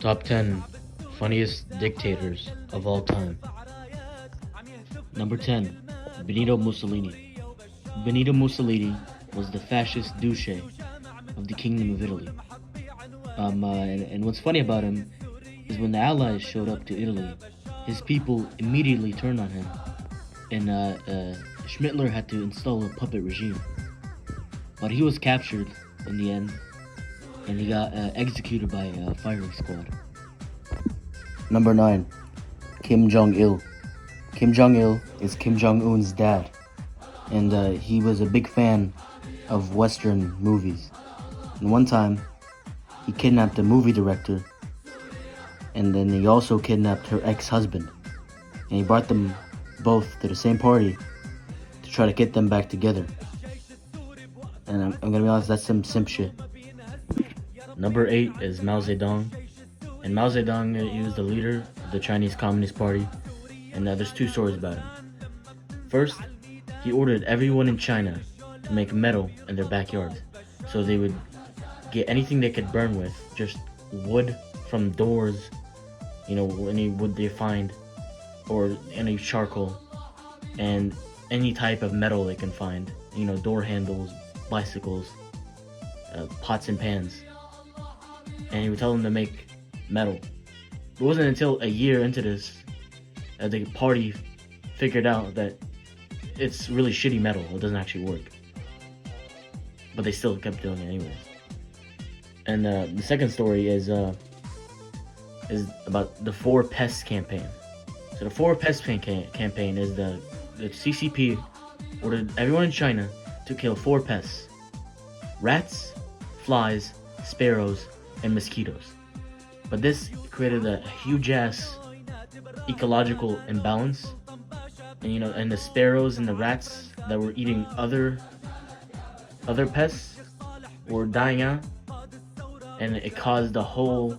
Top 10 Funniest Dictators of All Time. Number 10. Benito Mussolini. Benito Mussolini was the fascist douche of the Kingdom of Italy. And what's funny about him is when the Allies showed up to Italy, his people immediately turned on him, and Schmittler had to install a puppet regime. But he was captured in the end, and he got executed by a firing squad. Number 9. Kim Jong-il. Kim Jong-il is Kim Jong-un's dad, and he was a big fan of Western movies. And one time, he kidnapped a movie director, and then he also kidnapped her ex-husband. And he brought them both to the same party to try to get them back together. And I'm gonna be honest, that's some simp shit. Number 8 is Mao Zedong. And Mao Zedong, he was the leader of the Chinese Communist Party. And there's two stories about him. First, he ordered everyone in China to make metal in their backyards. So they would get anything they could burn with, just wood from doors, any wood they find, or any charcoal, and any type of metal they can find, door handles, bicycles, pots and pans. And he would tell them to make metal. It wasn't until a year into this that the party figured out that it's really shitty metal. It doesn't actually work. But they still kept doing it anyways. And the second story is about the Four Pests campaign. So the Four Pests campaign is the CCP ordered everyone in China to kill 4 pests: rats, flies, sparrows, and mosquitoes. But this created a huge ass ecological imbalance, and the sparrows and the rats that were eating other pests were dying out, and it caused a whole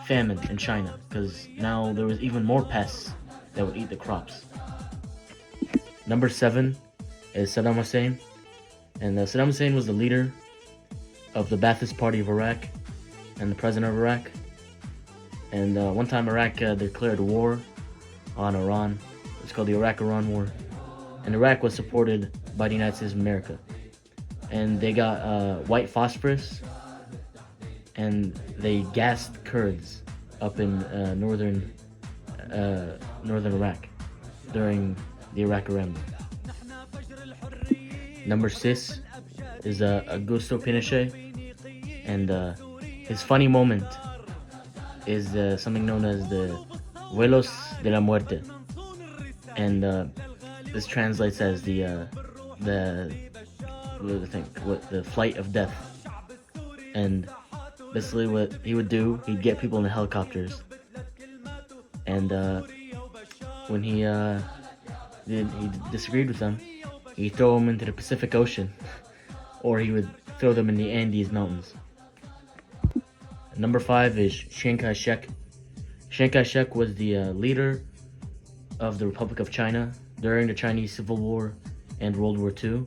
famine in China because now there was even more pests that would eat the crops. Number 7 is Saddam Hussein, and Saddam Hussein was the leader of the Ba'athist Party of Iraq and the president of Iraq. And one time Iraq declared war on Iran. It's called the Iraq-Iran War. And Iraq was supported by the United States of America. And they got white phosphorus, and they gassed Kurds up in northern Iraq during the Iraq-Iran War. Number 6 is Augusto Pinochet, and his funny moment is something known as the Vuelos de la Muerte, and this translates as the flight of death. And basically, what he would do, he'd get people in the helicopters, and when he disagreed with them, he'd throw them into the Pacific Ocean, or he would throw them in the Andes Mountains. Number 5 is Chiang Kai-shek. Chiang Kai-shek was the leader of the Republic of China during the Chinese Civil War and World War II.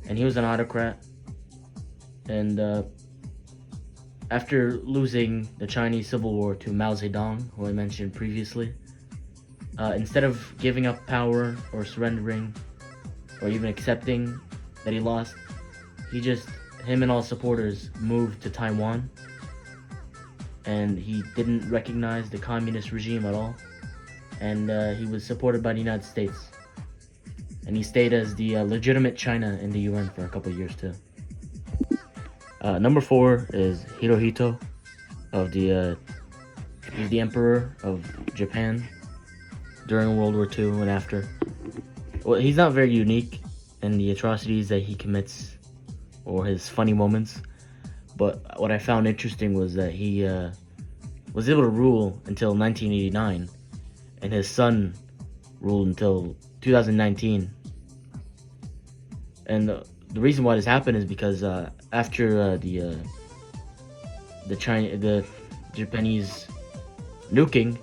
And he was an autocrat. And after losing the Chinese Civil War to Mao Zedong, who I mentioned previously, instead of giving up power or surrendering or even accepting that he lost, him and all supporters moved to Taiwan. And he didn't recognize the communist regime at all. And he was supported by the United States. And he stayed as the legitimate China in the UN for a couple of years too. Number 4 is Hirohito, he's the emperor of Japan during World War II and after. Well, he's not very unique in the atrocities that he commits or his funny moments. But what I found interesting was that he was able to rule until 1989, and his son ruled until 2019. And the reason why this happened is because after the Japanese nuking,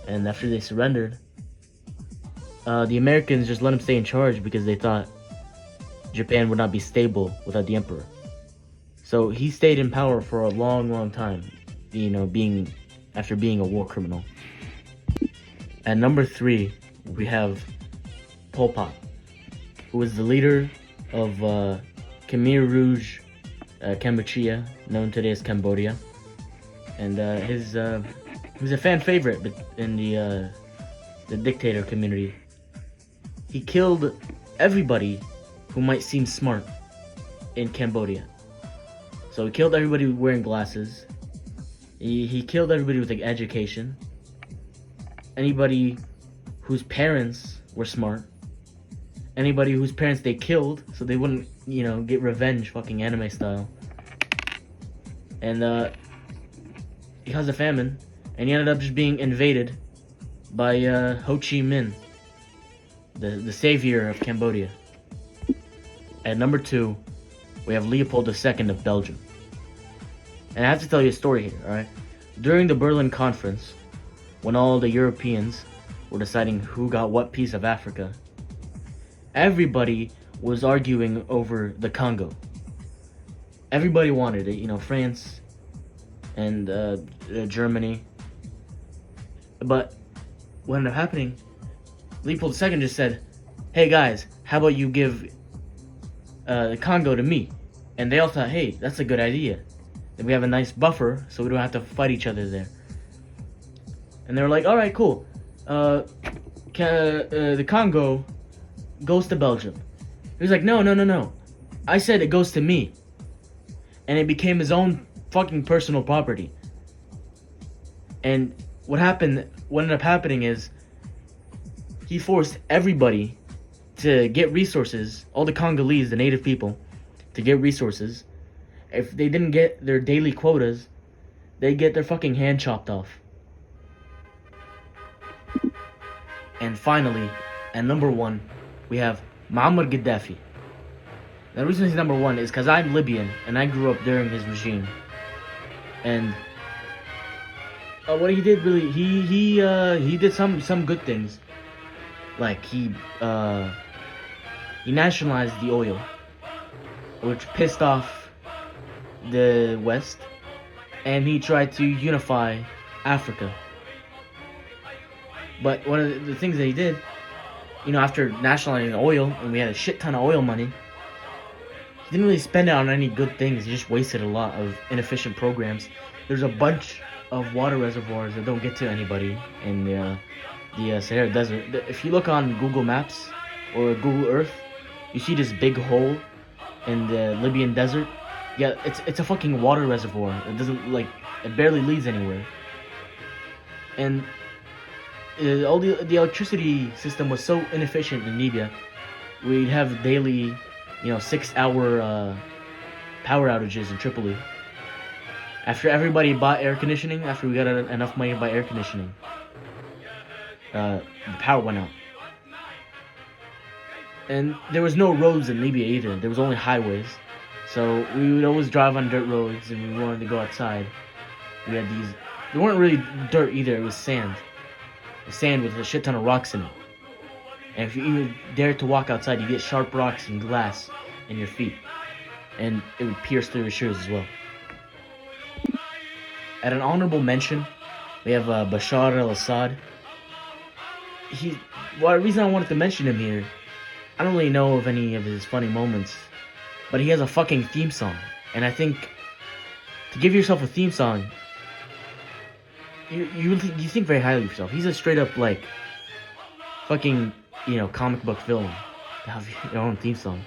and after they surrendered, the Americans just let him stay in charge because they thought Japan would not be stable without the emperor. So he stayed in power for a long, long time, being after being a war criminal. At number 3, we have Pol Pot, who was the leader of Khmer Rouge, Kampuchea, known today as Cambodia, and he was a fan favorite in the dictator community. He killed everybody who might seem smart in Cambodia. So he killed everybody wearing glasses. He killed everybody with education. Anybody whose parents were smart. Anybody whose parents they killed so they wouldn't, get revenge, fucking anime style. And he caused a famine, and he ended up just being invaded by Ho Chi Minh, the savior of Cambodia. At number 2, we have Leopold II of Belgium. And I have to tell you a story here, alright? During the Berlin Conference, when all the Europeans were deciding who got what piece of Africa, everybody was arguing over the Congo. Everybody wanted it, France and Germany. But what ended up happening, Leopold II just said, hey guys, how about you give the Congo to me? And they all thought, hey, that's a good idea. Then we have a nice buffer, so we don't have to fight each other there. And they were like, all right, cool. The Congo goes to Belgium. He was like, no. I said it goes to me. And it became his own fucking personal property. And what ended up happening is he forced everybody to get resources, all the Congolese, the native people, to get resources. If they didn't get their daily quotas, they'd get their fucking hand chopped off. And finally, at number 1, we have Muammar Gaddafi. The reason he's number 1 is because I'm Libyan, and I grew up during his regime. And what he did really, he did some good things. Like he nationalized the oil, which pissed off the West, and he tried to unify Africa. But one of the things that he did, after nationalizing the oil, and we had a shit ton of oil money, he didn't really spend it on any good things. He just wasted a lot of inefficient programs. There's a bunch of water reservoirs that don't get to anybody in the Sahara Desert. If you look on Google Maps or Google Earth, you see this big hole in the Libyan desert. Yeah, it's a fucking water reservoir. It doesn't, it barely leads anywhere. And all the electricity system was so inefficient in Libya. We'd have daily, 6-hour power outages in Tripoli. After everybody bought air conditioning, after we got enough money to buy air conditioning, the power went out. And there was no roads in Libya either. There was only highways. So we would always drive on dirt roads, and we wanted to go outside. We had these. They weren't really dirt either. It was sand. Sand with a shit ton of rocks in it. And if you even dared to walk outside, you get sharp rocks and glass in your feet, and it would pierce through your shoes as well. At an honorable mention, we have Bashar al-Assad. The reason I wanted to mention him here, I don't really know of any of his funny moments, but he has a fucking theme song. And I think to give yourself a theme song, you think very highly of yourself. He's a straight up fucking comic book villain to have your own theme song.